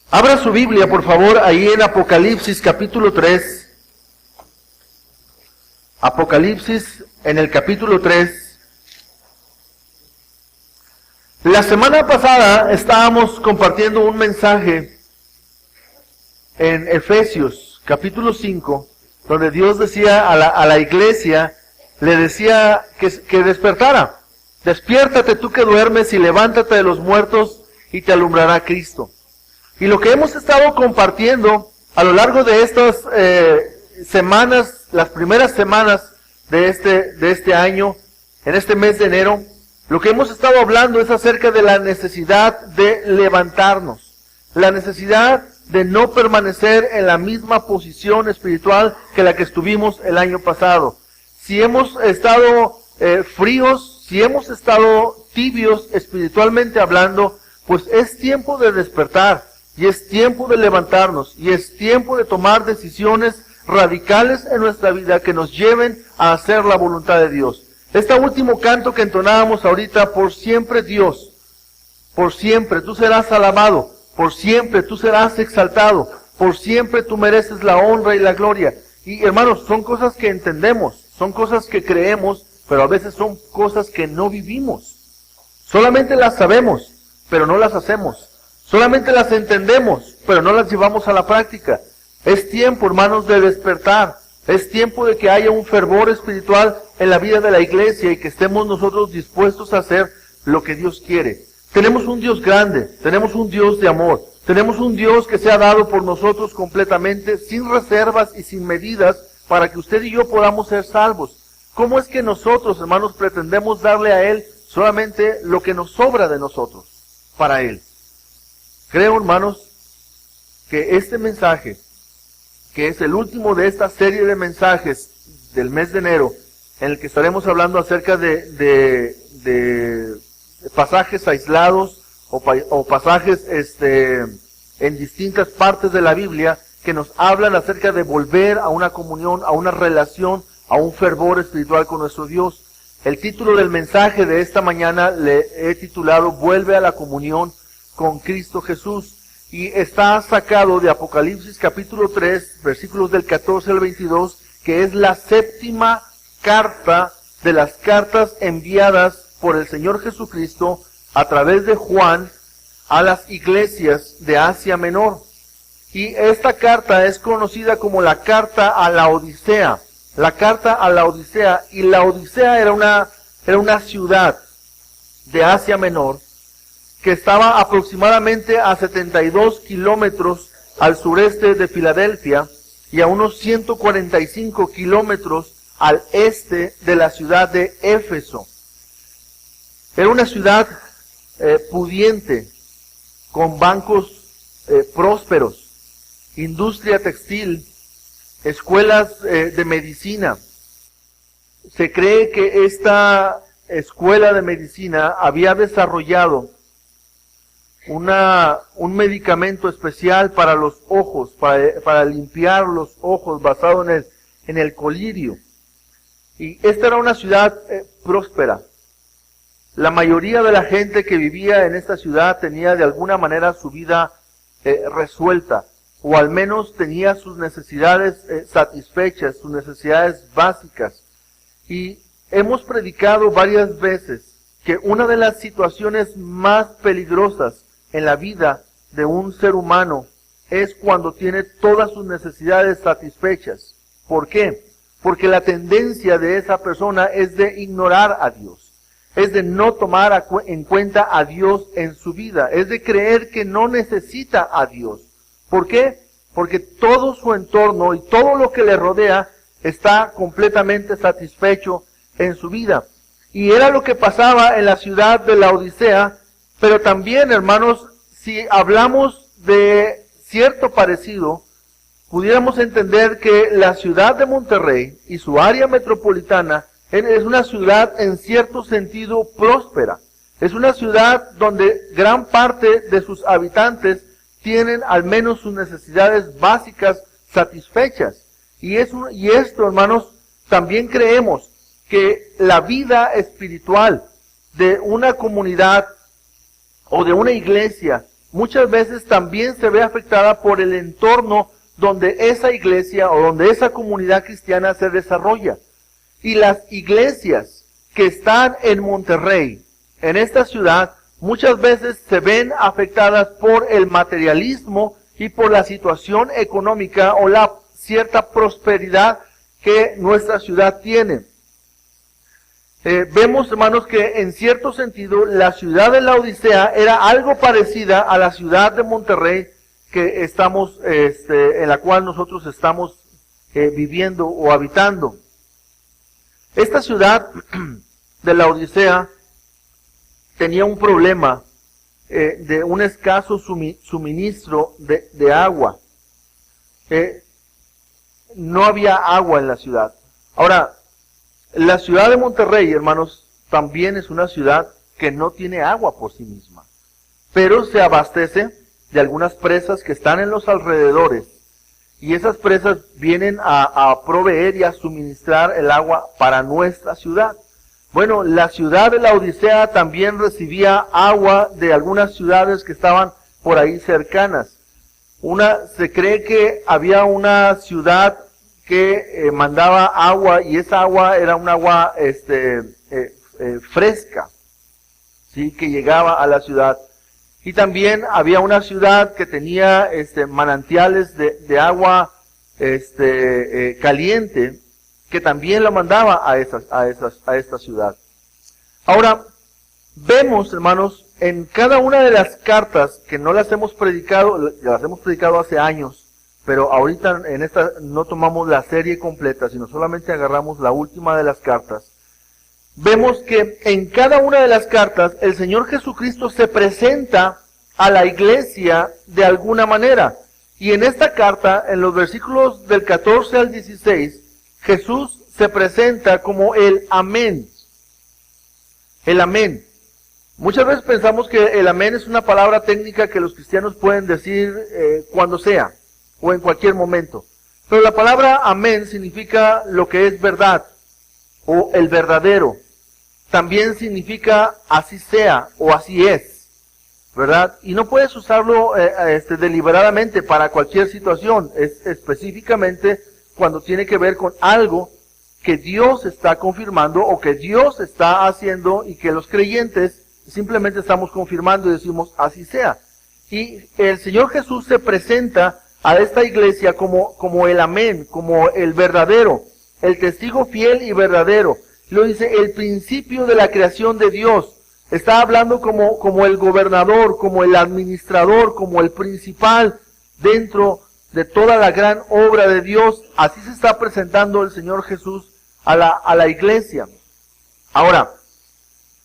Abra su Biblia, por favor, ahí en Apocalipsis capítulo 3. Apocalipsis en el capítulo 3. La semana pasada estábamos compartiendo un mensaje en Efesios capítulo 5, donde Dios decía a la iglesia, le decía que despertara. Despiértate tú que duermes y levántate de los muertos y te alumbrará Cristo. Y lo que hemos estado compartiendo a lo largo de estas semanas, las primeras semanas de este año, en este mes de enero, lo que hemos estado hablando es acerca de la necesidad de levantarnos, la necesidad de no permanecer en la misma posición espiritual que la que estuvimos el año pasado. Si hemos estado fríos, si hemos estado tibios espiritualmente hablando, pues es tiempo de despertar, y es tiempo de levantarnos, y es tiempo de tomar decisiones radicales en nuestra vida que nos lleven a hacer la voluntad de Dios. Este último canto que entonábamos ahorita, por siempre Dios, por siempre tú serás alabado, por siempre tú serás exaltado, por siempre tú mereces la honra y la gloria. Y hermanos, son cosas que entendemos, son cosas que creemos, pero a veces son cosas que no vivimos. Solamente las sabemos, pero no las hacemos. Solamente las entendemos, pero no las llevamos a la práctica. Es tiempo, hermanos, de despertar. Es tiempo de que haya un fervor espiritual en la vida de la iglesia y que estemos nosotros dispuestos a hacer lo que Dios quiere. Tenemos un Dios grande, tenemos un Dios de amor, tenemos un Dios que se ha dado por nosotros completamente, sin reservas y sin medidas, para que usted y yo podamos ser salvos. ¿Cómo es que nosotros, hermanos, pretendemos darle a Él solamente lo que nos sobra de nosotros para Él? Creo, hermanos, que este mensaje, que es el último de esta serie de mensajes del mes de enero, en el que estaremos hablando acerca de pasajes aislados o pasajes en distintas partes de la Biblia que nos hablan acerca de volver a una comunión, a una relación, a un fervor espiritual con nuestro Dios. El título del mensaje de esta mañana le he titulado Vuelve a la comunión con Cristo Jesús, y está sacado de Apocalipsis capítulo 3, versículos del 14 al 22, que es la séptima carta de las cartas enviadas por el Señor Jesucristo a través de Juan a las iglesias de Asia Menor. Y esta carta es conocida como la carta a la Odisea. La carta a la Odisea, y la Odisea era una ciudad de Asia Menor que estaba aproximadamente a 72 kilómetros al sureste de Filadelfia y a unos 145 kilómetros al este de la ciudad de Éfeso. Era una ciudad pudiente, con bancos prósperos, industria textil, escuelas de medicina. Se cree que esta escuela de medicina había desarrollado un medicamento especial para los ojos, para limpiar los ojos, basado en el colirio. Y esta era una ciudad próspera. La mayoría de la gente que vivía en esta ciudad tenía de alguna manera su vida resuelta, o al menos tenía sus necesidades satisfechas, sus necesidades básicas. Y hemos predicado varias veces que una de las situaciones más peligrosas en la vida de un ser humano es cuando tiene todas sus necesidades satisfechas. ¿Por qué? Porque la tendencia de esa persona es de ignorar a Dios, es de no tomar en cuenta a Dios en su vida, es de creer que no necesita a Dios. ¿Por qué? Porque todo su entorno y todo lo que le rodea está completamente satisfecho en su vida. Y era lo que pasaba en la ciudad de la Odisea. Pero también, hermanos, si hablamos de cierto parecido, pudiéramos entender que la ciudad de Monterrey y su área metropolitana es una ciudad en cierto sentido próspera. Es una ciudad donde gran parte de sus habitantes tienen al menos sus necesidades básicas satisfechas. Y esto, hermanos, también creemos que la vida espiritual de una comunidad o de una iglesia muchas veces también se ve afectada por el entorno donde esa iglesia o donde esa comunidad cristiana se desarrolla. Y las iglesias que están en Monterrey, en esta ciudad, muchas veces se ven afectadas por el materialismo y por la situación económica o la cierta prosperidad que nuestra ciudad tiene. Vemos, hermanos, que en cierto sentido la ciudad de Laodicea era algo parecida a la ciudad de Monterrey que estamos, en la cual nosotros estamos viviendo o habitando. Esta ciudad de Laodicea tenía un problema de un escaso suministro de agua. No había agua en la ciudad. Ahora, la ciudad de Monterrey, hermanos, también es una ciudad que no tiene agua por sí misma, pero se abastece de algunas presas que están en los alrededores, y esas presas vienen a proveer y a suministrar el agua para nuestra ciudad. Bueno, la ciudad de Laodicea también recibía agua de algunas ciudades que estaban por ahí cercanas. Se cree que había una ciudad que mandaba agua, y esa agua era un agua fresca, ¿sí? Que llegaba a la ciudad. Y también había una ciudad que tenía manantiales de agua caliente, que también la mandaba a esta ciudad. Ahora, vemos, hermanos, en cada una de las cartas, que no las hemos predicado hace años, pero ahorita en esta no tomamos la serie completa, sino solamente agarramos la última de las cartas. Vemos que en cada una de las cartas el Señor Jesucristo se presenta a la iglesia de alguna manera. Y en esta carta, en los versículos del 14 al 16, Jesús se presenta como el amén. El amén. Muchas veces pensamos que el amén es una palabra técnica que los cristianos pueden decir cuando sea, o en cualquier momento. Pero la palabra amén significa lo que es verdad, o el verdadero. También significa así sea, o así es, ¿verdad? Y no puedes usarlo deliberadamente para cualquier situación. Es específicamente cuando tiene que ver con algo que Dios está confirmando o que Dios está haciendo y que los creyentes simplemente estamos confirmando y decimos así sea. Y el Señor Jesús se presenta a esta iglesia como el amén, como el verdadero, el testigo fiel y verdadero. Lo dice, el principio de la creación de Dios. Está hablando como el gobernador, como el administrador, como el principal dentro de toda la gran obra de Dios. Así se está presentando el Señor Jesús a la iglesia. Ahora,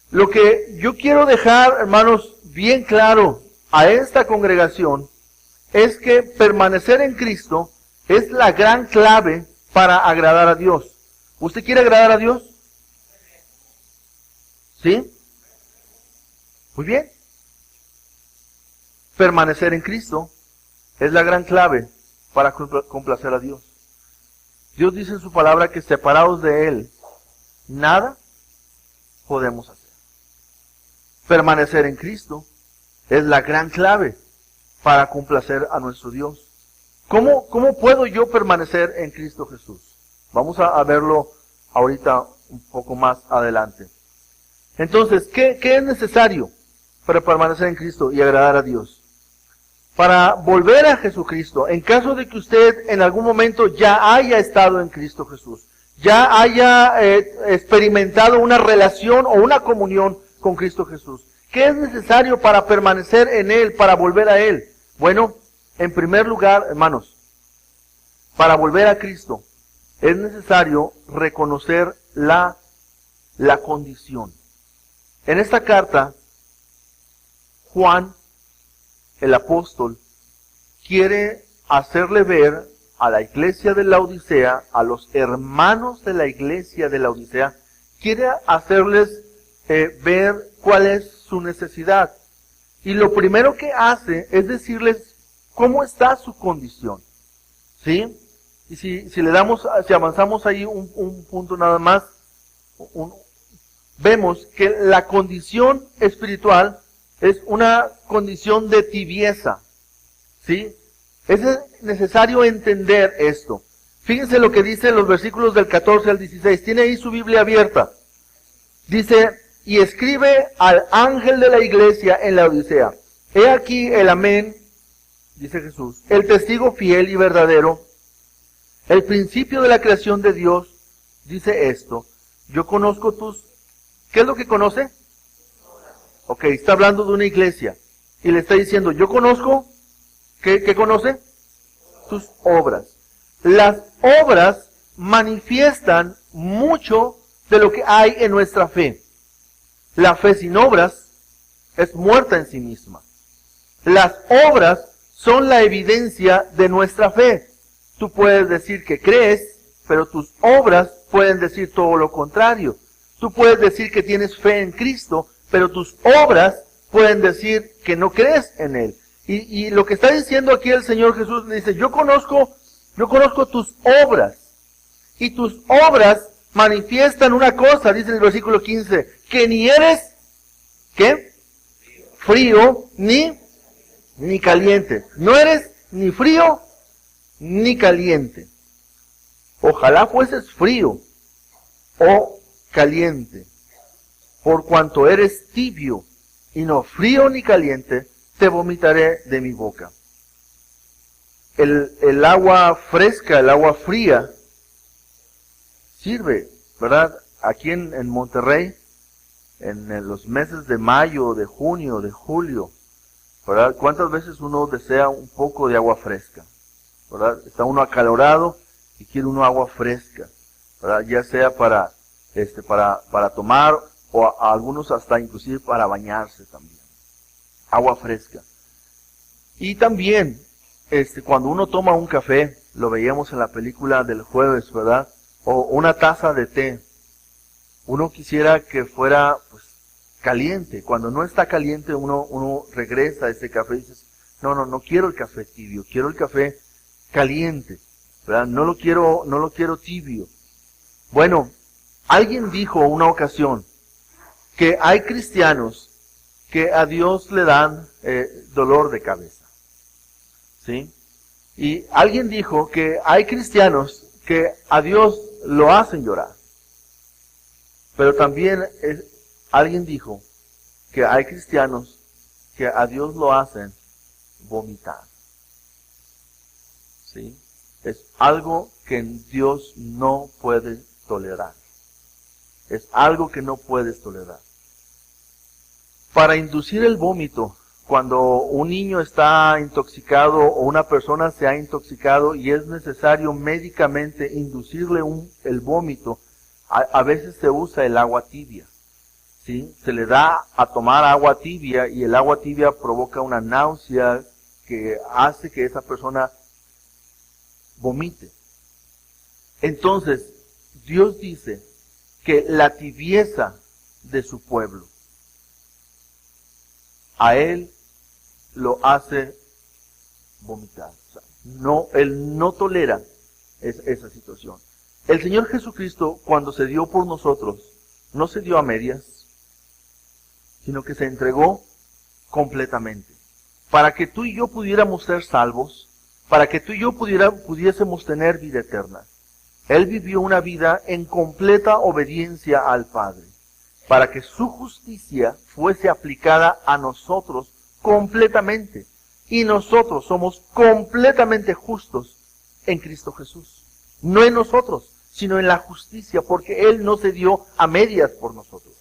lo que yo quiero dejar, hermanos, bien claro a esta congregación es que permanecer en Cristo es la gran clave para agradar a Dios. ¿Usted quiere agradar a Dios? ¿Sí? Muy bien. Permanecer en Cristo es la gran clave para complacer a Dios. Dios dice en su palabra que separados de Él, nada podemos hacer. Permanecer en Cristo es la gran clave para complacer a nuestro Dios. ¿Cómo puedo yo permanecer en Cristo Jesús? Vamos a verlo ahorita un poco más adelante. Entonces, ¿qué es necesario para permanecer en Cristo y agradar a Dios? Para volver a Jesucristo, en caso de que usted en algún momento ya haya estado en Cristo Jesús, ya haya experimentado una relación o una comunión con Cristo Jesús, ¿qué es necesario para permanecer en Él, para volver a Él? Bueno, en primer lugar, hermanos, para volver a Cristo es necesario reconocer la condición. En esta carta, Juan, el apóstol, quiere hacerle ver a la iglesia de Laodicea, a los hermanos de la iglesia de Laodicea, quiere hacerles ver cuál es su necesidad. Y lo primero que hace es decirles cómo está su condición. ¿Sí? Y si avanzamos ahí un punto nada más, vemos que la condición espiritual Es una condición de tibieza. ¿Sí? Es necesario entender esto. Fíjense lo que dice en los versículos del 14 al 16. Tiene ahí su Biblia abierta. Dice, y escribe al ángel de la iglesia en la Odisea. He aquí el amén, dice Jesús, el testigo fiel y verdadero, el principio de la creación de Dios, dice esto. Yo conozco tus... ¿Qué es lo que conoce? Ok, está hablando de una iglesia. Y le está diciendo, yo conozco... ¿Qué conoce? Tus obras. Las obras manifiestan mucho de lo que hay en nuestra fe. La fe sin obras es muerta en sí misma. Las obras son la evidencia de nuestra fe. Tú puedes decir que crees, pero tus obras pueden decir todo lo contrario. Tú puedes decir que tienes fe en Cristo, pero tus obras pueden decir que no crees en Él. Y lo que está diciendo aquí el Señor Jesús le dice, yo conozco tus obras. Y tus obras manifiestan una cosa, dice el versículo 15, que ni eres, ¿qué? Frío, ni caliente. No eres ni frío, ni caliente. Ojalá fueses frío o caliente. Por cuanto eres tibio y no frío ni caliente, te vomitaré de mi boca. El agua fresca, el agua fría, sirve, ¿verdad? Aquí en Monterrey, en los meses de mayo, de junio, de julio, ¿verdad? ¿Cuántas veces uno desea un poco de agua fresca? ¿Verdad? Está uno acalorado y quiere uno agua fresca, ¿verdad? Ya sea para tomar o a algunos hasta inclusive para bañarse también. Agua fresca. Y también, cuando uno toma un café, lo veíamos en la película del jueves, ¿verdad? O una taza de té. Uno quisiera que fuera, pues, caliente. Cuando no está caliente, uno regresa a ese café y dices, no quiero el café tibio, quiero el café caliente, ¿verdad? No lo quiero tibio. Bueno, alguien dijo una ocasión que hay cristianos que a Dios le dan dolor de cabeza. ¿Sí? Y alguien dijo que hay cristianos que a Dios lo hacen llorar. Pero también alguien dijo que hay cristianos que a Dios lo hacen vomitar. ¿Sí? Es algo que Dios no puede tolerar. Es algo que no puedes tolerar. Para inducir el vómito, cuando un niño está intoxicado o una persona se ha intoxicado y es necesario médicamente inducirle el vómito, a veces se usa el agua tibia. ¿Sí? Se le da a tomar agua tibia y el agua tibia provoca una náusea que hace que esa persona vomite. Entonces, Dios dice que la tibieza de su pueblo a Él lo hace vomitar. O sea, Él no tolera esa situación. El Señor Jesucristo, cuando se dio por nosotros, no se dio a medias, sino que se entregó completamente. Para que tú y yo pudiéramos ser salvos, para que tú y yo pudiésemos tener vida eterna. Él vivió una vida en completa obediencia al Padre, para que su justicia fuese aplicada a nosotros completamente. Y nosotros somos completamente justos en Cristo Jesús. No en nosotros, sino en la justicia, porque Él no se dio a medias por nosotros.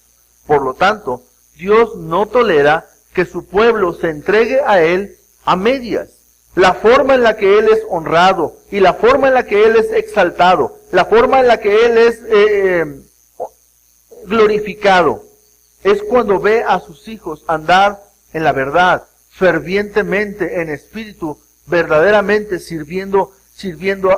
Por lo tanto, Dios no tolera que su pueblo se entregue a Él a medias. La forma en la que Él es honrado y la forma en la que Él es exaltado, la forma en la que Él es glorificado, es cuando ve a sus hijos andar en la verdad, fervientemente, en espíritu, verdaderamente sirviendo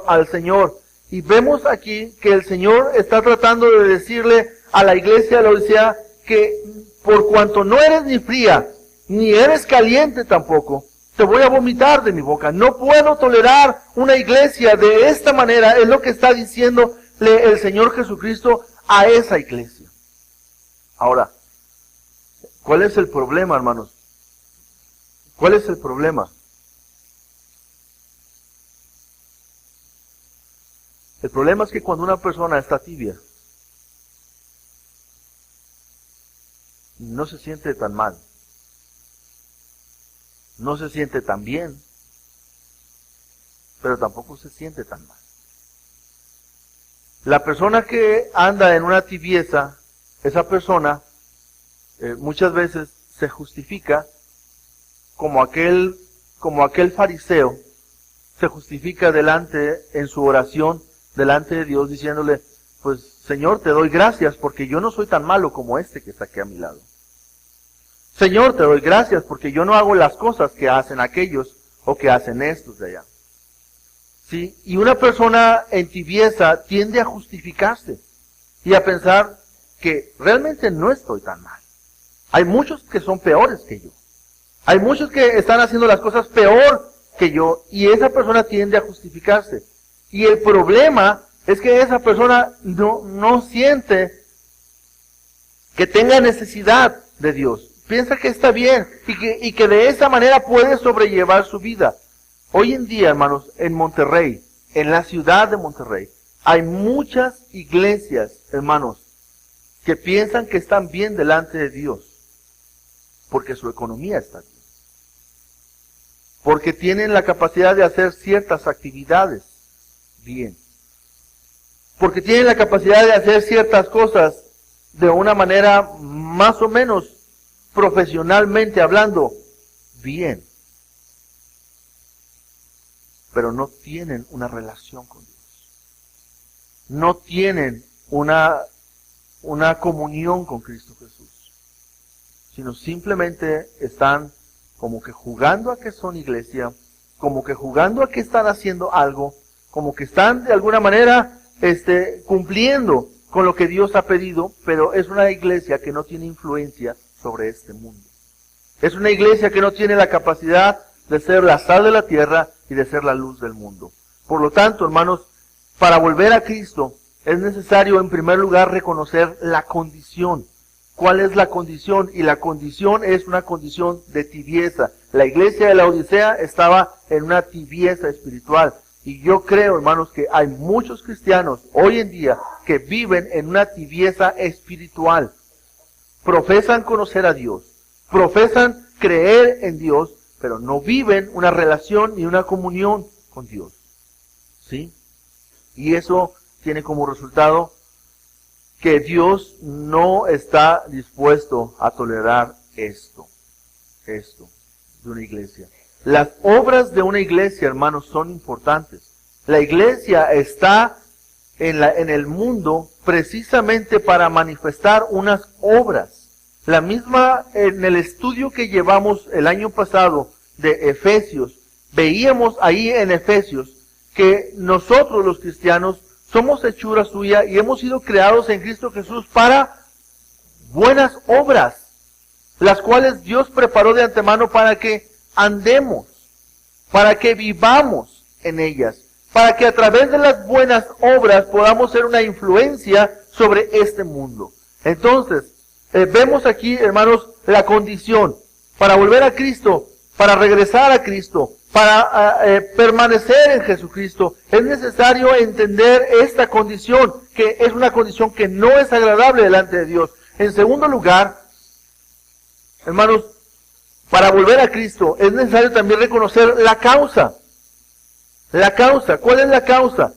al Señor. Y vemos aquí que el Señor está tratando de decirle a la iglesia de la Odisea que por cuanto no eres ni fría, ni eres caliente tampoco, te voy a vomitar de mi boca. No puedo tolerar una iglesia de esta manera, es lo que está diciéndole el Señor Jesucristo a esa iglesia. Ahora, ¿cuál es el problema, hermanos? ¿Cuál es el problema? El problema es que cuando una persona está tibia, no se siente tan mal, no se siente tan bien, pero tampoco se siente tan mal. La persona que anda en una tibieza, esa persona muchas veces se justifica como aquel fariseo se justifica en su oración delante de Dios diciéndole, pues Señor, te doy gracias porque yo no soy tan malo como este que está aquí a mi lado. Señor, te doy gracias porque yo no hago las cosas que hacen aquellos o que hacen estos de allá. ¿Sí? Y una persona en tibieza tiende a justificarse y a pensar que realmente no estoy tan mal. Hay muchos que son peores que yo. Hay muchos que están haciendo las cosas peor que yo y esa persona tiende a justificarse. Y el problema es que esa persona no siente que tenga necesidad de Dios. Piensa que está bien y que de esa manera puede sobrellevar su vida. Hoy en día, hermanos, en Monterrey, en la ciudad de Monterrey, hay muchas iglesias, hermanos, que piensan que están bien delante de Dios, porque su economía está bien, porque tienen la capacidad de hacer ciertas actividades bien, porque tienen la capacidad de hacer ciertas cosas de una manera más o menos profesionalmente hablando bien, pero no tienen una relación con Dios, no tienen una comunión con Cristo Jesús, sino simplemente están como que jugando a que son iglesia, como que jugando a que están haciendo algo, como que están de alguna manera cumpliendo con lo que Dios ha pedido, pero es una iglesia que no tiene influencia sobre este mundo. Es una iglesia que no tiene la capacidad de ser la sal de la tierra y de ser la luz del mundo. Por lo tanto, hermanos, para volver a Cristo es necesario en primer lugar reconocer la condición. ¿Cuál es la condición? Y la condición es una condición de tibieza. La iglesia de la Odisea estaba en una tibieza espiritual. Y yo creo, hermanos, que hay muchos cristianos hoy en día que viven en una tibieza espiritual. Profesan conocer a Dios, profesan creer en Dios, pero no viven una relación ni una comunión con Dios. ¿Sí? Y eso tiene como resultado que Dios no está dispuesto a tolerar esto de una iglesia. Las obras de una iglesia, hermanos, son importantes. La iglesia está en el mundo precisamente para manifestar unas obras. La misma, en el estudio que llevamos el año pasado de Efesios, veíamos ahí en Efesios que nosotros los cristianos somos hechura suya y hemos sido creados en Cristo Jesús para buenas obras, las cuales Dios preparó de antemano para que andemos, para que vivamos en ellas, para que a través de las buenas obras podamos ser una influencia sobre este mundo. Entonces, vemos aquí, hermanos, la condición para volver a Cristo, para regresar a Cristo, para permanecer en Jesucristo. Es necesario entender esta condición, que es una condición que no es agradable delante de Dios. En segundo lugar, hermanos, para volver a Cristo es necesario también reconocer la causa. La causa, ¿cuál es la causa?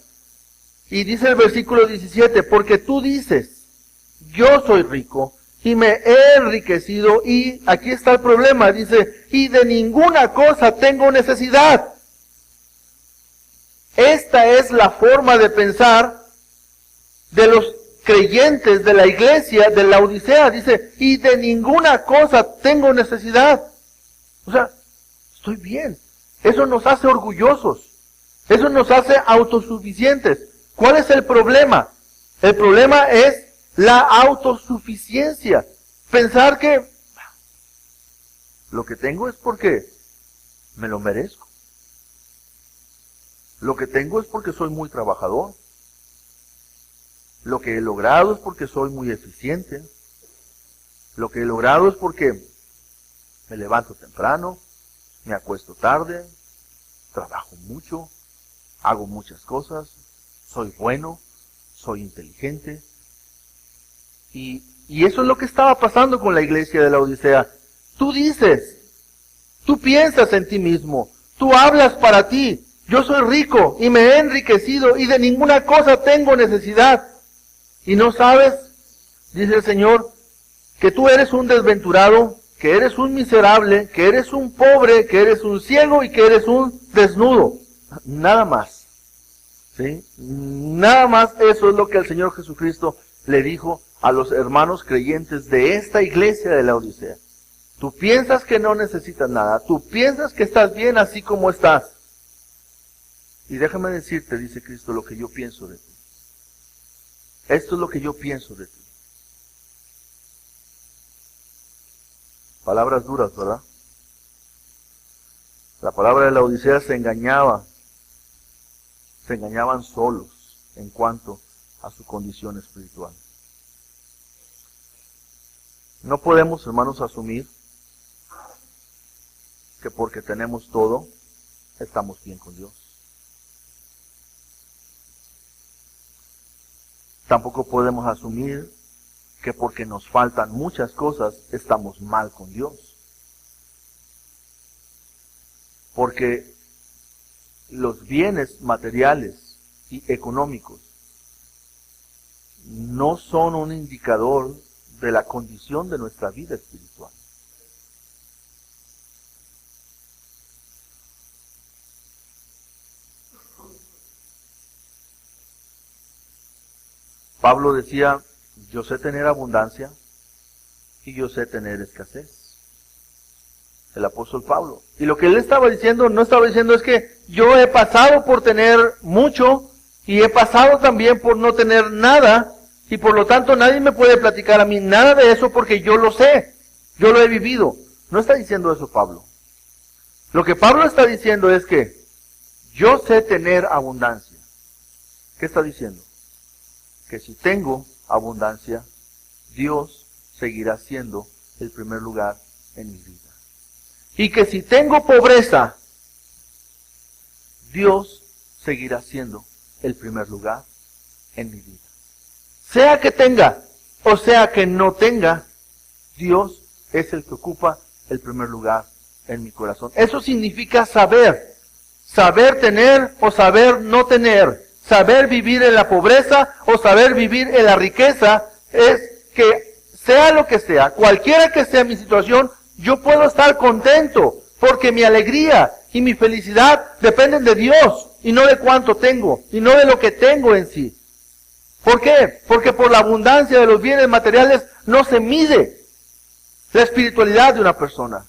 Y dice el versículo 17, porque tú dices, yo soy rico y me he enriquecido, y aquí está el problema, dice, y de ninguna cosa tengo necesidad. Esta es la forma de pensar de los creyentes de la iglesia de la Odisea, dice, y de ninguna cosa tengo necesidad. O sea, estoy bien. Eso nos hace orgullosos. Eso nos hace autosuficientes. ¿Cuál es el problema? El problema es la autosuficiencia. Pensar que lo que tengo es porque me lo merezco. Lo que tengo es porque soy muy trabajador. Lo que he logrado es porque soy muy eficiente. Lo que he logrado es porque me levanto temprano, me acuesto tarde, trabajo mucho, hago muchas cosas, soy bueno, soy inteligente. Y eso es lo que estaba pasando con la iglesia de la Odisea. Tú dices, tú piensas en ti mismo, tú hablas para ti. Yo soy rico y me he enriquecido y de ninguna cosa tengo necesidad. Y no sabes, dice el Señor, que tú eres un desventurado, que eres un miserable, que eres un pobre, que eres un ciego y que eres un desnudo. Nada más. ¿Sí? Nada más eso es lo que el Señor Jesucristo le dijo a los hermanos creyentes de esta iglesia de la Odisea. Tú piensas que no necesitas nada, tú piensas que estás bien así como estás. Y déjame decirte, dice Cristo, lo que yo pienso de ti. Esto es lo que yo pienso de ti. Palabras duras, ¿verdad? La palabra de la Odisea se engañaban solos en cuanto a su condición espiritual. No podemos, hermanos, asumir que porque tenemos todo, estamos bien con Dios. Tampoco podemos asumir que porque nos faltan muchas cosas, estamos mal con Dios. Porque los bienes materiales y económicos no son un indicador de la condición de nuestra vida espiritual. Pablo decía, yo sé tener abundancia y yo sé tener escasez. El apóstol Pablo. Y lo que él estaba diciendo, no estaba diciendo es que yo he pasado por tener mucho y he pasado también por no tener nada y por lo tanto nadie me puede platicar a mí nada de eso porque yo lo sé, yo lo he vivido. No está diciendo eso Pablo. Lo que Pablo está diciendo es que yo sé tener abundancia. ¿Qué está diciendo? Que si tengo abundancia, Dios seguirá siendo el primer lugar en mi vida. Y que si tengo pobreza, Dios seguirá siendo el primer lugar en mi vida. Sea que tenga o sea que no tenga, Dios es el que ocupa el primer lugar en mi corazón. Eso significa saber. Saber tener o saber no tener. Saber vivir en la pobreza o saber vivir en la riqueza es que sea lo que sea, cualquiera que sea mi situación, yo puedo estar contento porque mi alegría y mi felicidad dependen de Dios y no de cuánto tengo y no de lo que tengo en sí. ¿Por qué? Porque por la abundancia de los bienes materiales no se mide la espiritualidad de una persona,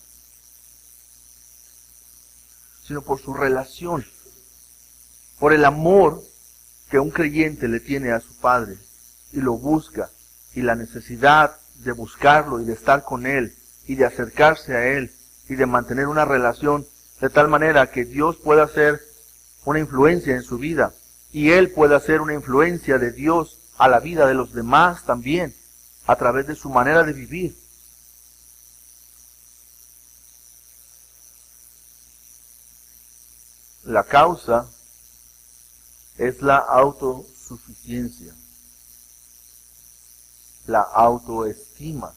sino por su relación, por el amor que un creyente le tiene a su Padre y lo busca, y la necesidad de buscarlo y de estar con Él y de acercarse a Él y de mantener una relación de tal manera que Dios pueda hacer una influencia en su vida y Él pueda hacer una influencia de Dios a la vida de los demás también a través de su manera de vivir. La causa es la autosuficiencia, la autoestima,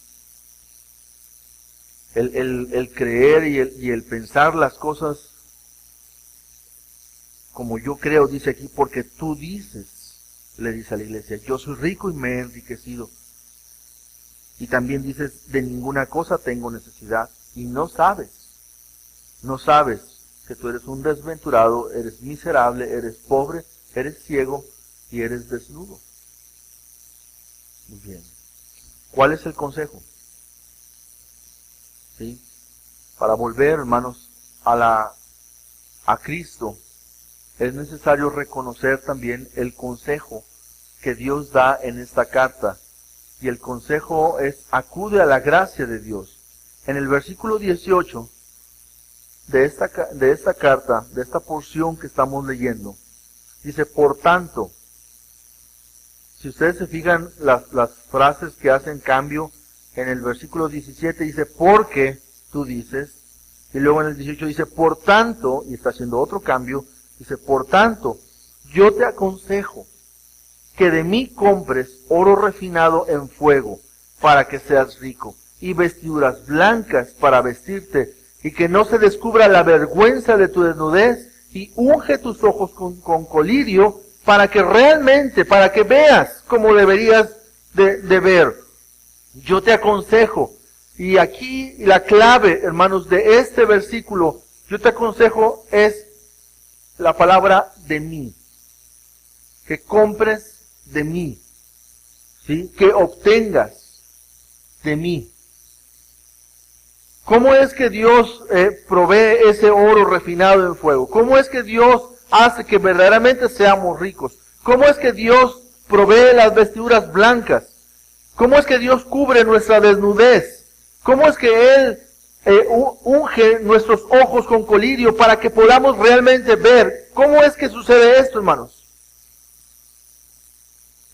el creer y el pensar las cosas como yo creo, dice aquí, porque tú dices, le dice a la iglesia, yo soy rico y me he enriquecido. Y también dices, de ninguna cosa tengo necesidad. Y no sabes que tú eres un desventurado, eres miserable, eres pobre, eres ciego y eres desnudo. Muy bien. ¿Cuál es el consejo? ¿Sí? Para volver, hermanos, a Cristo, es necesario reconocer también el consejo que Dios da en esta carta. Y el consejo es, acude a la gracia de Dios. En el versículo 18 de esta carta, de esta porción que estamos leyendo, dice, por tanto, si ustedes se fijan las frases que hacen cambio, en el versículo 17 dice, porque tú dices, Y luego en el 18 dice, por tanto, y está haciendo otro cambio, dice, por tanto, yo te aconsejo que de mí compres oro refinado en fuego para que seas rico, y vestiduras blancas para vestirte, y que no se descubra la vergüenza de tu desnudez, y unge tus ojos con colirio, para que realmente, para que veas como deberías de ver. Yo te aconsejo, y aquí la clave, hermanos, de este versículo, yo te aconsejo es la palabra de mí. Que compres de mí, ¿sí? Que obtengas de mí. ¿Cómo es que Dios provee ese oro refinado en fuego? ¿Cómo es que Dios hace que verdaderamente seamos ricos? ¿Cómo es que Dios provee las vestiduras blancas? ¿Cómo es que Dios cubre nuestra desnudez? ¿Cómo es que Él unge nuestros ojos con colirio para que podamos realmente ver? ¿Cómo es que sucede esto, hermanos?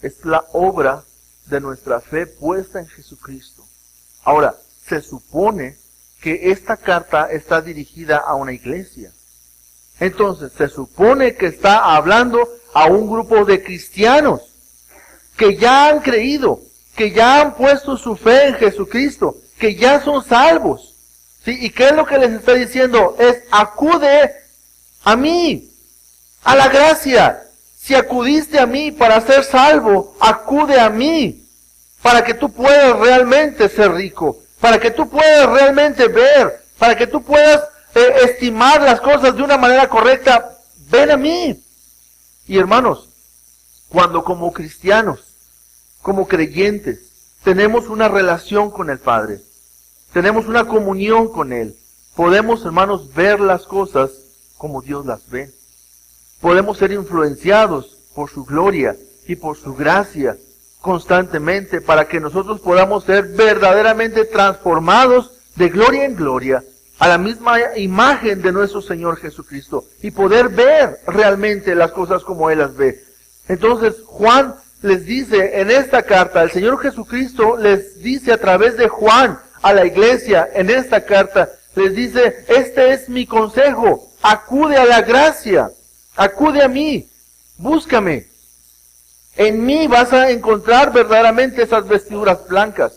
Es la obra de nuestra fe puesta en Jesucristo. Ahora, se supone que esta carta está dirigida a una iglesia. Entonces, se supone que está hablando a un grupo de cristianos que ya han creído, que ya han puesto su fe en Jesucristo, que ya son salvos. ¿Sí? ¿Y qué es lo que les está diciendo? Es, acude a mí, a la gracia. Si acudiste a mí para ser salvo, acude a mí, para que tú puedas realmente ser rico, para que tú puedas realmente ver, para que tú puedas estimar las cosas de una manera correcta. Ven a mí. Y hermanos, cuando como cristianos, como creyentes, tenemos una relación con el Padre, tenemos una comunión con Él, podemos, hermanos, ver las cosas como Dios las ve. Podemos ser influenciados por su gloria y por su gracia constantemente para que nosotros podamos ser verdaderamente transformados de gloria en gloria a la misma imagen de nuestro Señor Jesucristo y poder ver realmente las cosas como Él las ve. Entonces Juan les dice en esta carta, el Señor Jesucristo les dice a través de Juan a la iglesia en esta carta, les dice, este es mi consejo, acude a la gracia. Acude a mí, búscame. En mí vas a encontrar verdaderamente esas vestiduras blancas.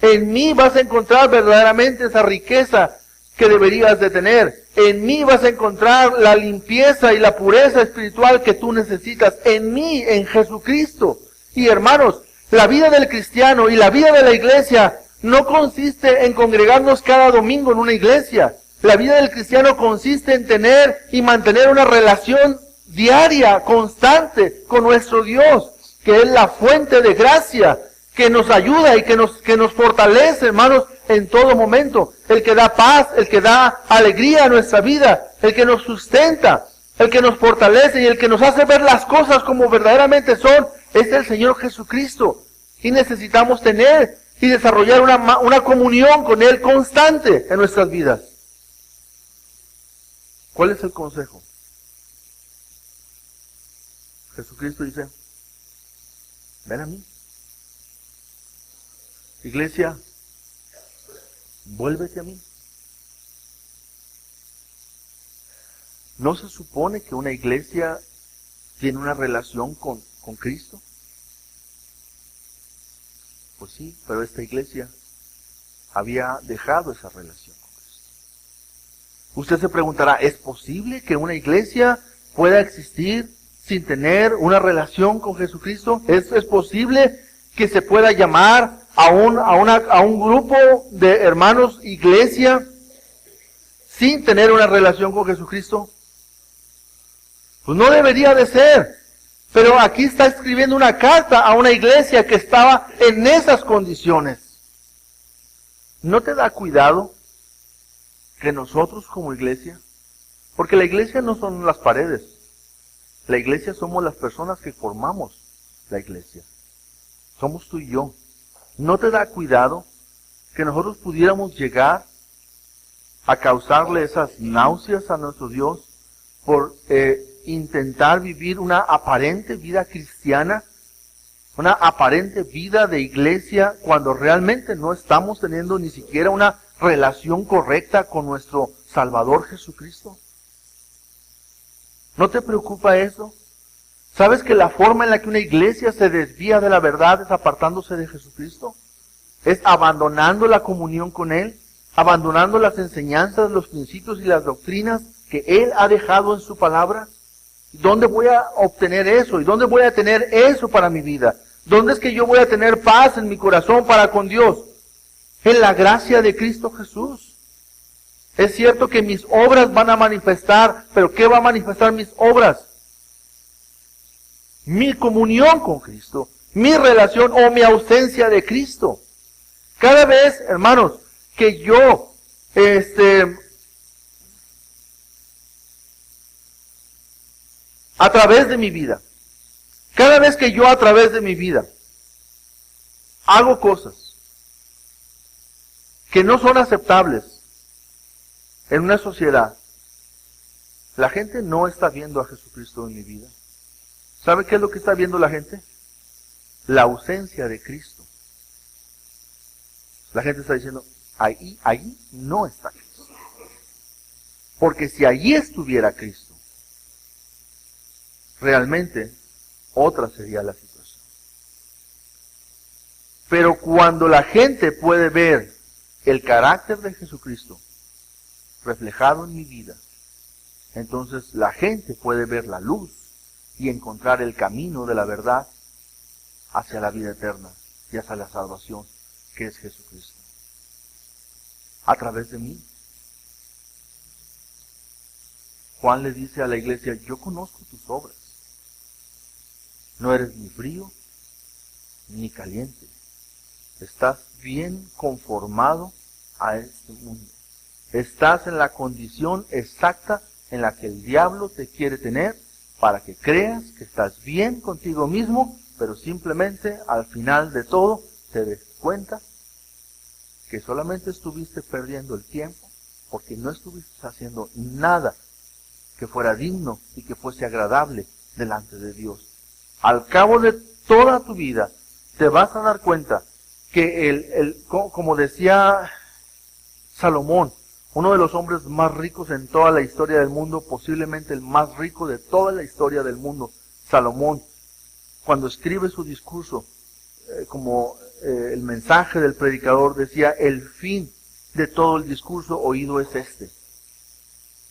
En mí vas a encontrar verdaderamente esa riqueza que deberías de tener. En mí vas a encontrar la limpieza y la pureza espiritual que tú necesitas. En mí, en Jesucristo. Y hermanos, la vida del cristiano y la vida de la iglesia no consiste en congregarnos cada domingo en una iglesia. La vida del cristiano consiste en tener y mantener una relación diaria, constante con nuestro Dios, que es la fuente de gracia, que nos ayuda y que nos fortalece, hermanos, en todo momento. El que da paz, el que da alegría a nuestra vida, el que nos sustenta, el que nos fortalece y el que nos hace ver las cosas como verdaderamente son, es el Señor Jesucristo. Y necesitamos tener y desarrollar una comunión con Él constante en nuestras vidas. ¿Cuál es el consejo? Jesucristo dice, ven a mí. Iglesia, vuélvete a mí. ¿No se supone que una iglesia tiene una relación con Cristo? Pues sí, pero esta iglesia había dejado esa relación. Usted se preguntará, ¿es posible que una iglesia pueda existir sin tener una relación con Jesucristo? ¿Es posible que se pueda llamar a un grupo de hermanos iglesia sin tener una relación con Jesucristo? Pues no debería de ser. Pero aquí está escribiendo una carta a una iglesia que estaba en esas condiciones. ¿No te da cuidado que nosotros como iglesia, porque la iglesia no son las paredes, la iglesia somos las personas que formamos la iglesia, somos tú y yo? ¿No te da cuidado que nosotros pudiéramos llegar a causarle esas náuseas a nuestro Dios por intentar vivir una aparente vida cristiana, una aparente vida de iglesia, cuando realmente no estamos teniendo ni siquiera una relación correcta con nuestro Salvador Jesucristo? ¿No te preocupa eso? ¿Sabes que la forma en la que una iglesia se desvía de la verdad es apartándose de Jesucristo? Es abandonando la comunión con Él, abandonando las enseñanzas, los principios y las doctrinas que Él ha dejado en su palabra. ¿Dónde voy a obtener eso? ¿Y dónde voy a tener eso para mi vida? ¿Dónde es que yo voy a tener paz en mi corazón para con Dios? En la gracia de Cristo Jesús. Es cierto que mis obras van a manifestar, pero ¿qué va a manifestar mis obras? Mi comunión con Cristo, mi relación o mi ausencia de Cristo. Cada vez, hermanos, que yo, a través de mi vida, cada vez que yo a través de mi vida hago cosas que no son aceptables en una sociedad, la gente no está viendo a Jesucristo en mi vida. ¿Sabe qué es lo que está viendo la gente? La ausencia de Cristo. La gente está diciendo, ahí no está Cristo. Porque si allí estuviera Cristo, realmente otra sería la situación. Pero cuando la gente puede ver el carácter de Jesucristo reflejado en mi vida, entonces la gente puede ver la luz y encontrar el camino de la verdad hacia la vida eterna y hacia la salvación, que es Jesucristo. A través de mí. Juan le dice a la iglesia, yo conozco tus obras. No eres ni frío ni caliente. Estás bien conformado a este mundo. Estás en la condición exacta en la que el diablo te quiere tener, para que creas que estás bien contigo mismo, pero simplemente al final de todo te des cuenta que solamente estuviste perdiendo el tiempo porque no estuviste haciendo nada que fuera digno y que fuese agradable delante de Dios. Al cabo de toda tu vida te vas a dar cuenta que como decía Salomón, uno de los hombres más ricos en toda la historia del mundo, posiblemente el más rico de toda la historia del mundo, Salomón, cuando escribe su discurso, el mensaje del predicador decía, el fin de todo el discurso oído es este: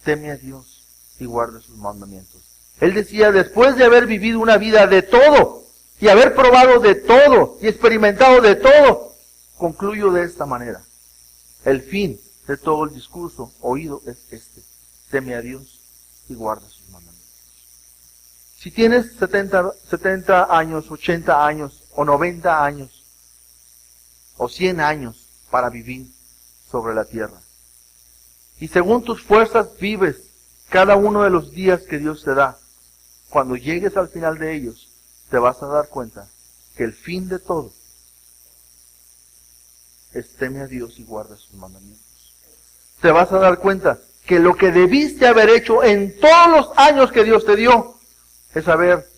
teme a Dios y guarda sus mandamientos. Él decía, después de haber vivido una vida de todo, y haber probado de todo, y experimentado de todo, concluyo de esta manera: el fin de todo el discurso oído es este: teme a Dios y guarda sus mandamientos. Si tienes 70 años, 80 años, o 90 años, o 100 años para vivir sobre la tierra, y según tus fuerzas vives cada uno de los días que Dios te da, cuando llegues al final de ellos, te vas a dar cuenta que el fin de todo es teme a Dios y guarda sus mandamientos. Te vas a dar cuenta que lo que debiste haber hecho en todos los años que Dios te dio es haber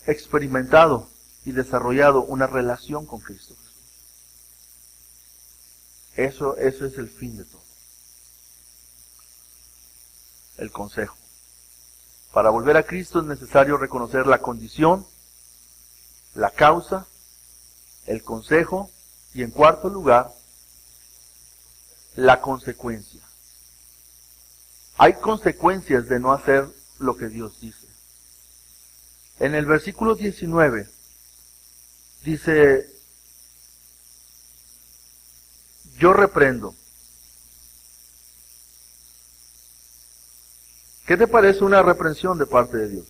experimentado y desarrollado una relación con Cristo Jesús. Eso es el fin de todo. El consejo. Para volver a Cristo es necesario reconocer la condición, la causa, el consejo y, en cuarto lugar, la consecuencia. Hay consecuencias de no hacer lo que Dios dice. En el versículo 19 dice, yo reprendo. ¿Qué te parece una reprensión de parte de Dios?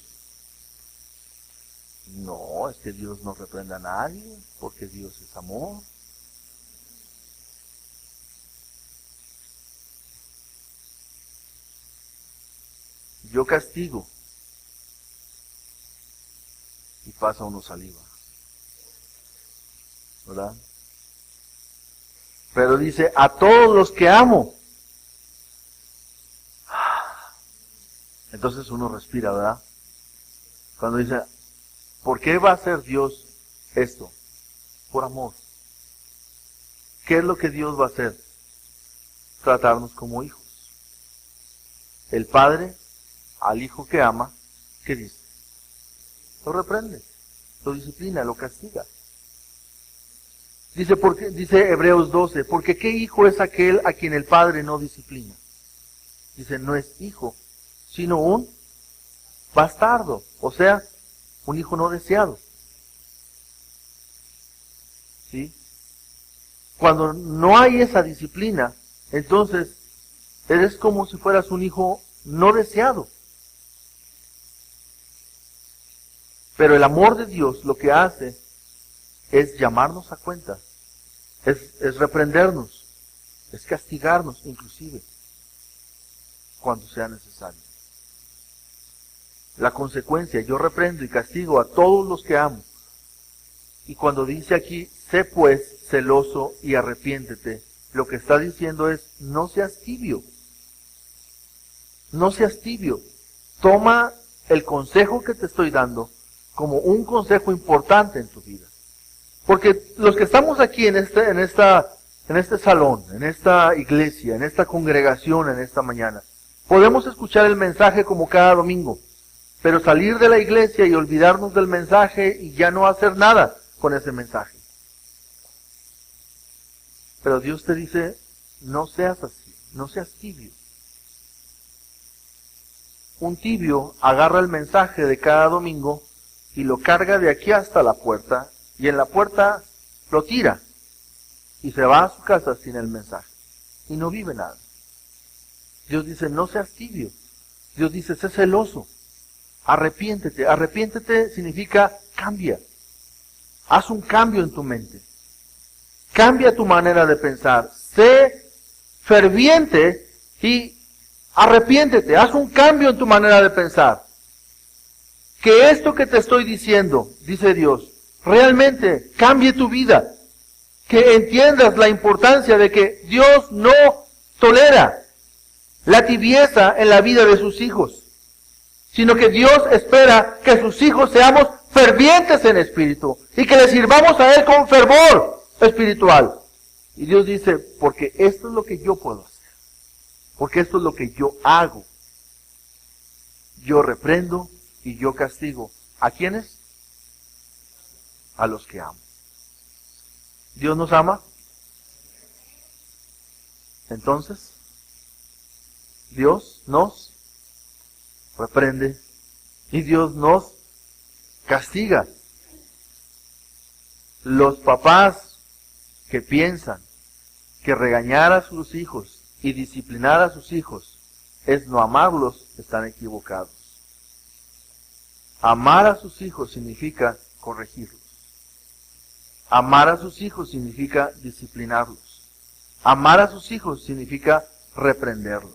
No, es que Dios no reprende a nadie, porque Dios es amor. Yo castigo y pasa uno saliva, ¿verdad? Pero dice, a todos los que amo. Entonces uno respira, ¿verdad? Cuando dice, ¿por qué va a hacer Dios esto? Por amor. ¿qué es lo que Dios va a hacer? Tratarnos como hijos. El padre al hijo que ama, ¿qué dice? Lo reprende, lo disciplina, lo castiga. Dice Hebreos 12, porque ¿qué hijo es aquel a quien el padre no disciplina? Dice, no es hijo, sino un bastardo, o sea, un hijo no deseado. ¿Sí? Cuando no hay esa disciplina, entonces eres como si fueras un hijo no deseado. Pero el amor de Dios lo que hace es llamarnos a cuenta, es reprendernos, es castigarnos inclusive, cuando sea necesario. La consecuencia, yo reprendo y castigo a todos los que amo. Y cuando dice aquí, sé pues celoso y arrepiéntete, lo que está diciendo es, no seas tibio. No seas tibio. Toma el consejo que te estoy dando como un consejo importante en tu vida. Porque los que estamos aquí en este salón, en esta iglesia, en esta congregación, en esta mañana, podemos escuchar el mensaje como cada domingo, pero salir de la iglesia y olvidarnos del mensaje y ya no hacer nada con ese mensaje. Pero Dios te dice, no seas así, no seas tibio. Un tibio agarra el mensaje de cada domingo y lo carga de aquí hasta la puerta, y en la puerta lo tira, y se va a su casa sin el mensaje, y no vive nada. Dios dice, no seas tibio. Dios dice, sé celoso, arrepiéntete. Arrepiéntete significa cambia. Haz un cambio en tu mente. Cambia tu manera de pensar. Sé ferviente y arrepiéntete. Haz un cambio en tu manera de pensar. Que esto que te estoy diciendo, dice Dios, realmente cambie tu vida. Que entiendas la importancia de que Dios no tolera la tibieza en la vida de sus hijos, sino que Dios espera que sus hijos seamos fervientes en espíritu y que le sirvamos a Él con fervor espiritual. Y Dios dice, porque esto es lo que yo puedo hacer, porque esto es lo que yo hago. Yo reprendo y yo castigo. ¿A quiénes? A los que amo. ¿Dios nos ama? Entonces, Dios nos reprende y Dios nos castiga. Los papás que piensan que regañar a sus hijos y disciplinar a sus hijos es no amarlos, están equivocados. Amar a sus hijos significa corregirlos. Amar a sus hijos significa disciplinarlos. Amar a sus hijos significa reprenderlos.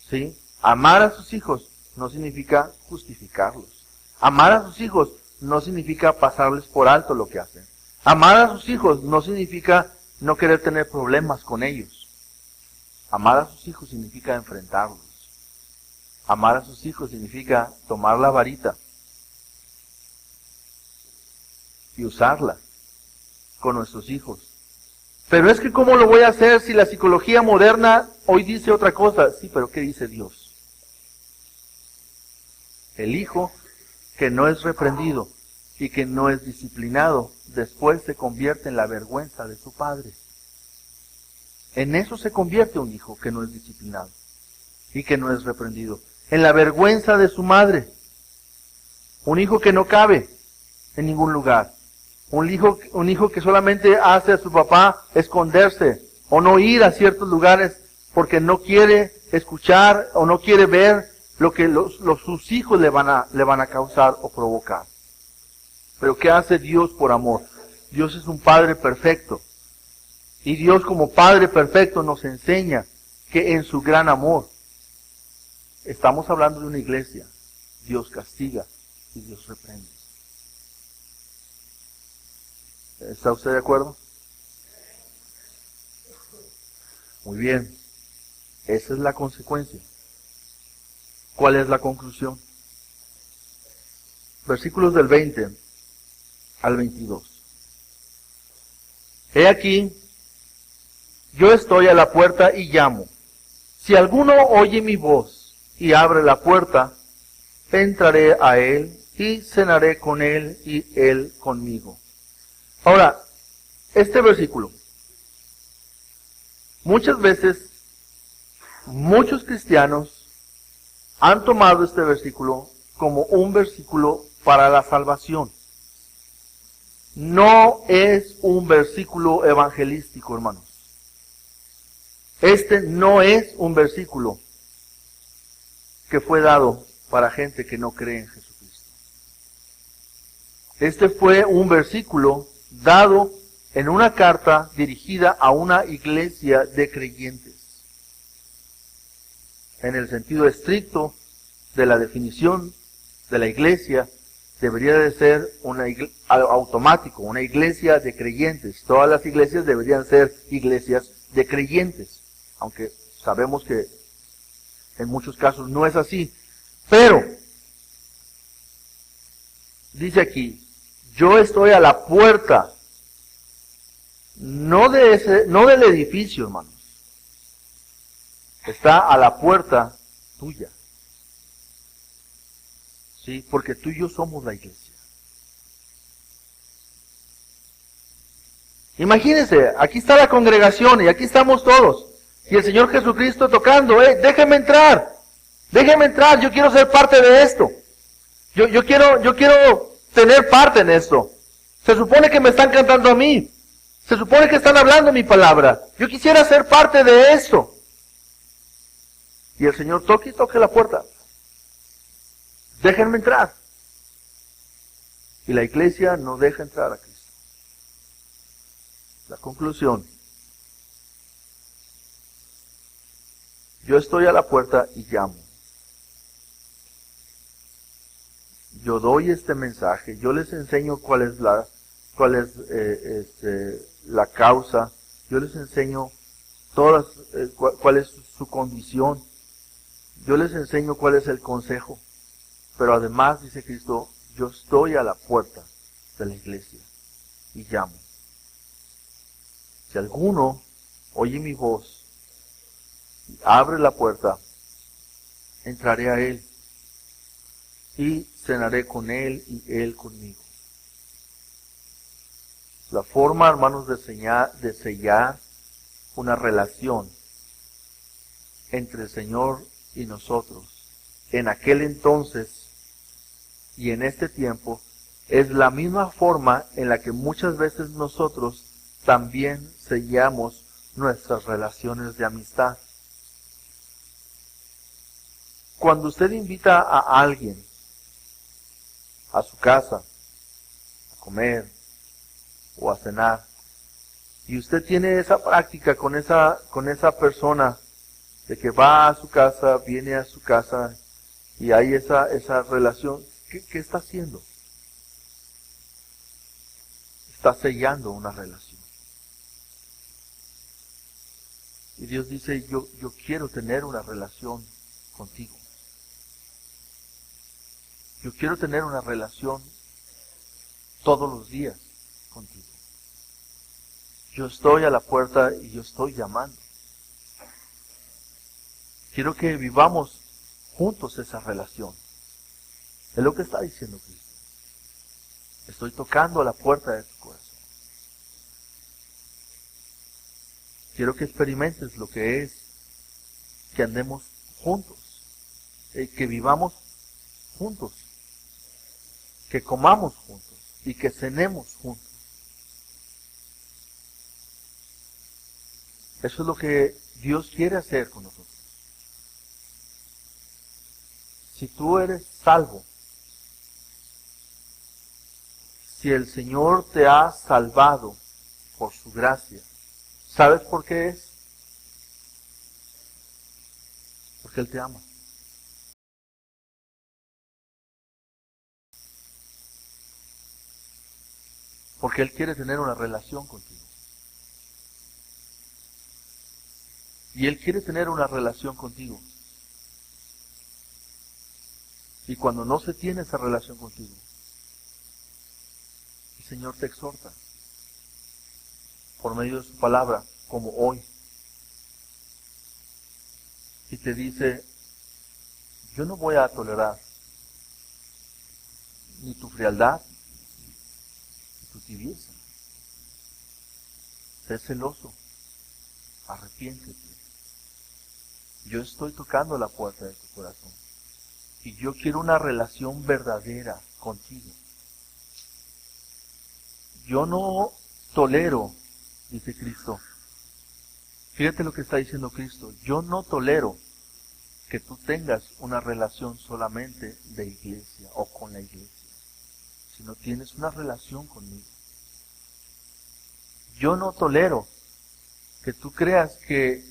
¿Sí? Amar a sus hijos no significa justificarlos. Amar a sus hijos no significa pasarles por alto lo que hacen. Amar a sus hijos no significa no querer tener problemas con ellos. Amar a sus hijos significa enfrentarlos. Amar a sus hijos significa tomar la varita y usarla con nuestros hijos. Pero es que ¿cómo lo voy a hacer si la psicología moderna hoy dice otra cosa? Sí, pero ¿qué dice Dios? El hijo que no es reprendido y que no es disciplinado, después se convierte en la vergüenza de su padre. En eso se convierte un hijo que no es disciplinado y que no es reprendido. En la vergüenza de su madre. Un hijo que no cabe en ningún lugar. Un hijo que solamente hace a su papá esconderse o no ir a ciertos lugares porque no quiere escuchar o no quiere ver lo que sus hijos le van a causar o provocar. Pero ¿qué hace Dios por amor? Dios es un Padre perfecto. Y Dios como Padre perfecto nos enseña que en su gran amor, estamos hablando de una iglesia, Dios castiga y Dios reprende. ¿Está usted de acuerdo? Muy bien. Esa es la consecuencia. ¿Cuál es la conclusión? Versículos del 20 al 22. He aquí Yo estoy a la puerta y llamo. Si alguno oye mi voz y abre la puerta, entraré a él y cenaré con él y él conmigo. Ahora, este versículo, muchas veces, muchos cristianos han tomado este versículo como un versículo para la salvación. No es un versículo evangelístico, hermanos. Este no es un versículo que fue dado para gente que no cree en Jesucristo. Este fue un versículo dado en una carta dirigida a una iglesia de creyentes. En el sentido estricto de la definición de la iglesia, debería de ser automático, una iglesia de creyentes. Todas las iglesias deberían ser iglesias de creyentes, aunque sabemos que en muchos casos no es así. Pero, dice aquí, yo estoy a la puerta, no del edificio, hermanos. Está a la puerta tuya. ¿Sí? Porque tú y yo somos la iglesia. Imagínense, aquí está la congregación y aquí estamos todos. Y el Señor Jesucristo tocando, déjenme entrar, yo quiero ser parte de esto. Yo quiero tener parte en esto. Se supone que me están cantando a mí. Se supone que están hablando mi palabra. Yo quisiera ser parte de esto. Y el Señor toque la puerta. Déjenme entrar. Y la iglesia no deja entrar a Cristo. La conclusión. Yo estoy a la puerta y llamo. Yo doy este mensaje. Yo les enseño cuál es la causa. Yo les enseño cuál es su condición. Yo les enseño cuál es el consejo. Pero además, dice Cristo, yo estoy a la puerta de la iglesia y llamo. Si alguno oye mi voz y abre la puerta, entraré a él y cenaré con él y él conmigo. La forma, hermanos, de sellar una relación entre el Señor y nosotros en aquel entonces y en este tiempo es la misma forma en la que muchas veces nosotros también sellamos nuestras relaciones de amistad. Cuando usted invita a alguien a su casa a comer o a cenar, y usted tiene esa práctica con esa persona de que va a su casa, viene a su casa y hay esa relación, ¿qué está haciendo? Está sellando una relación. Y Dios dice, yo quiero tener una relación contigo. Yo quiero tener una relación todos los días contigo. Yo estoy a la puerta y yo estoy llamando. Quiero que vivamos juntos esa relación. Es lo que está diciendo Cristo. Estoy tocando a la puerta de tu corazón. Quiero que experimentes lo que es que andemos juntos, que vivamos juntos, que comamos juntos y que cenemos juntos. Eso es lo que Dios quiere hacer con nosotros. Si tú eres salvo, si el Señor te ha salvado por su gracia, ¿sabes por qué es? Porque Él te ama. Porque Él quiere tener una relación contigo. Y Él quiere tener una relación contigo. Y cuando no se tiene esa relación contigo, el Señor te exhorta por medio de su palabra, como hoy, y te dice, yo no voy a tolerar ni tu frialdad, ni tu tibieza. Sé celoso, arrepiéntete. Yo estoy tocando la puerta de tu corazón y yo quiero una relación verdadera contigo. Yo no tolero, dice Cristo. Fíjate lo que está diciendo Cristo. Yo no tolero que tú tengas una relación solamente de iglesia o con la iglesia, sino tienes una relación conmigo. Yo no tolero que tú creas que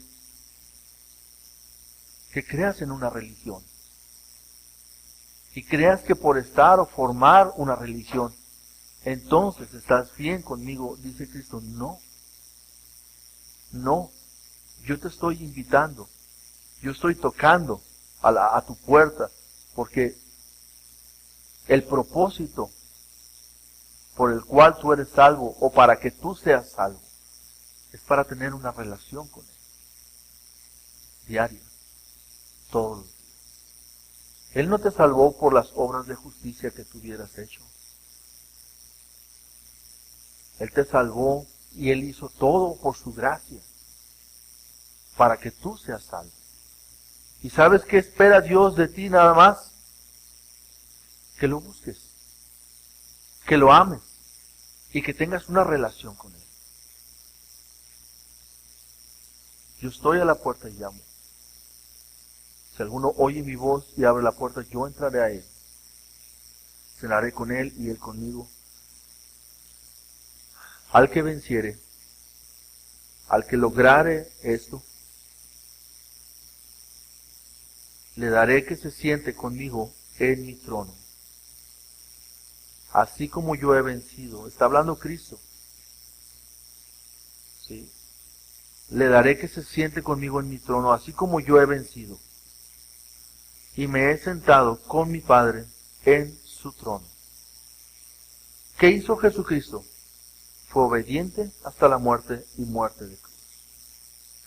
creas en una religión y creas que por estar o formar una religión, entonces estás bien conmigo, dice Cristo. No, no, yo te estoy invitando, yo estoy tocando a tu puerta, porque el propósito por el cual tú eres salvo, o para que tú seas salvo, es para tener una relación con Él, diaria, todos los días. Él no te salvó por las obras de justicia que tú hubieras hecho. Él te salvó y Él hizo todo por su gracia, para que tú seas salvo. ¿Y sabes qué espera Dios de ti nada más? Que lo busques, que lo ames y que tengas una relación con Él. Yo estoy a la puerta y llamo. Si alguno oye mi voz y abre la puerta, yo entraré a Él. Cenaré con Él y Él conmigo. Al que venciere, al que lograre esto, le daré que se siente conmigo en mi trono. Así como yo he vencido. Está hablando Cristo. ¿Sí? Le daré que se siente conmigo en mi trono, así como yo he vencido. Y me he sentado con mi Padre en su trono. ¿Qué hizo Jesucristo? Fue obediente hasta la muerte y muerte de cruz.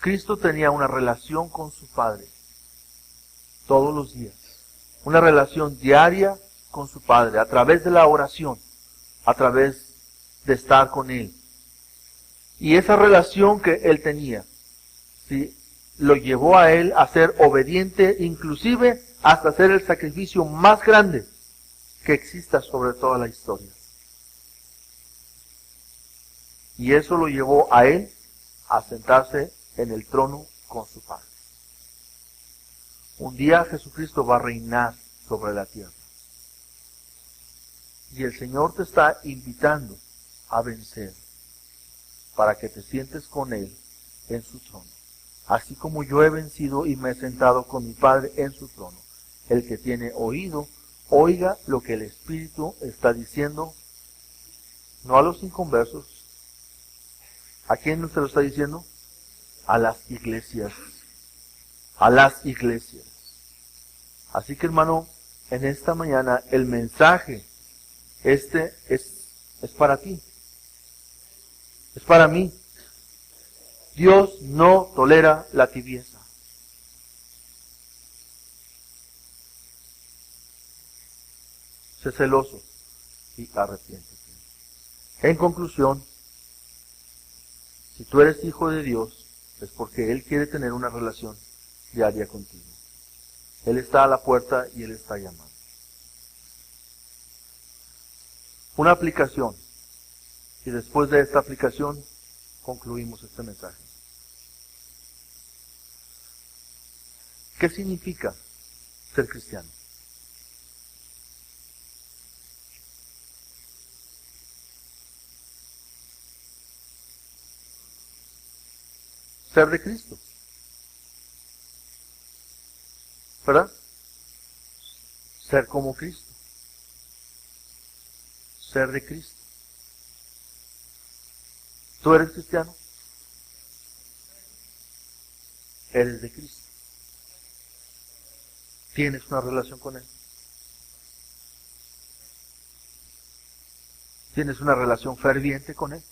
Cristo tenía una relación con su Padre todos los días. Una relación diaria con su Padre, a través de la oración, a través de estar con Él. Y esa relación que Él tenía, ¿sí?, lo llevó a Él a ser obediente, inclusive hasta hacer el sacrificio más grande que exista sobre toda la historia. Y eso lo llevó a Él a sentarse en el trono con su Padre. Un día Jesucristo va a reinar sobre la tierra. Y el Señor te está invitando a vencer para que te sientes con Él en su trono. Así como yo he vencido y me he sentado con mi Padre en su trono. El que tiene oído, oiga lo que el Espíritu está diciendo, no a los inconversos. ¿A quién se lo está diciendo? A las iglesias. A las iglesias. Así que, hermano, en esta mañana el mensaje es para ti. Es para mí. Dios no tolera la tibieza. Sé celoso y arrepiéntete. En conclusión, si tú eres hijo de Dios, es porque Él quiere tener una relación diaria contigo. Él está a la puerta y Él está llamando. Una aplicación. Y después de esta aplicación, concluimos este mensaje. ¿Qué significa ser cristiano? Ser de Cristo. ¿Verdad? Ser como Cristo. Ser de Cristo. ¿Tú eres cristiano? Eres de Cristo. ¿Tienes una relación con Él? ¿Tienes una relación ferviente con Él?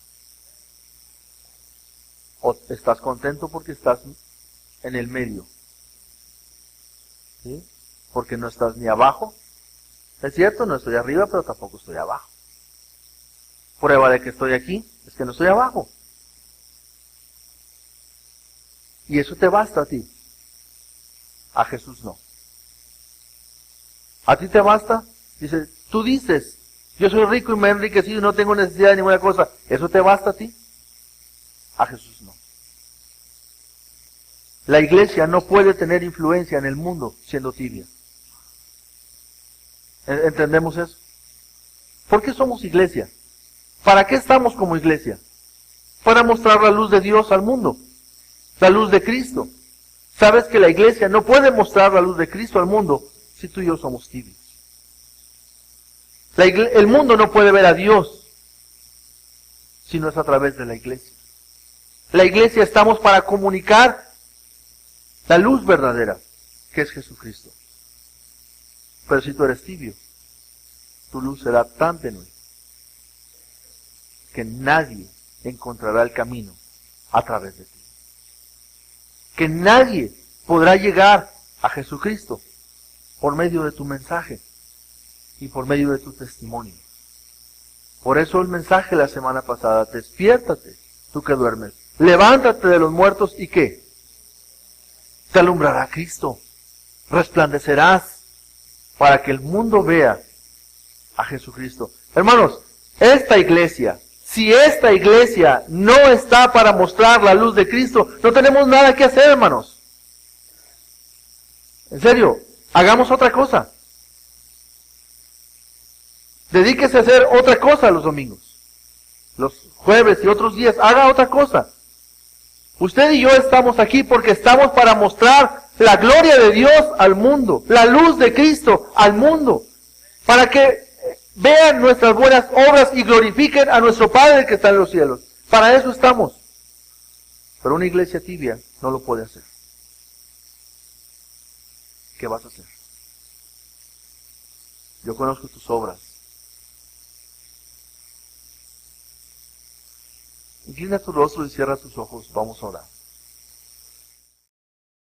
¿O estás contento porque estás en el medio? ¿sí? Porque no estás ni abajo. Es cierto, no estoy arriba, pero tampoco estoy abajo. Prueba de que estoy aquí es que no estoy abajo. Y eso te basta a ti. A Jesús no. ¿A ti te basta? Dice, tú dices, yo soy rico y me he enriquecido y no tengo necesidad de ninguna cosa. ¿Eso te basta a ti? A Jesús no. La iglesia no puede tener influencia en el mundo siendo tibia. ¿Entendemos eso? ¿Por qué somos iglesia? ¿Para qué estamos como iglesia? Para mostrar la luz de Dios al mundo. La luz de Cristo. ¿Sabes que la iglesia no puede mostrar la luz de Cristo al mundo si tú y yo somos tibios? El mundo no puede ver a Dios si no es a través de la iglesia. La iglesia estamos para comunicar la luz verdadera, que es Jesucristo. Pero si tú eres tibio, tu luz será tan tenue que nadie encontrará el camino a través de ti. Que nadie podrá llegar a Jesucristo por medio de tu mensaje y por medio de tu testimonio. Por eso el mensaje la semana pasada, despiértate, tú que duermes, levántate de los muertos y ¿qué? Te alumbrará Cristo, resplandecerás para que el mundo vea a Jesucristo. Hermanos, si esta iglesia no está para mostrar la luz de Cristo, no tenemos nada que hacer, hermanos. En serio, hagamos otra cosa. Dedíquese a hacer otra cosa los domingos, los jueves y otros días, haga otra cosa. Usted y yo estamos aquí porque estamos para mostrar la gloria de Dios al mundo, la luz de Cristo al mundo, para que vean nuestras buenas obras y glorifiquen a nuestro Padre que está en los cielos. Para eso estamos. Pero una iglesia tibia no lo puede hacer. ¿Qué vas a hacer? Yo conozco tus obras. Inclina tu rostro y cierra tus ojos. Vamos a orar.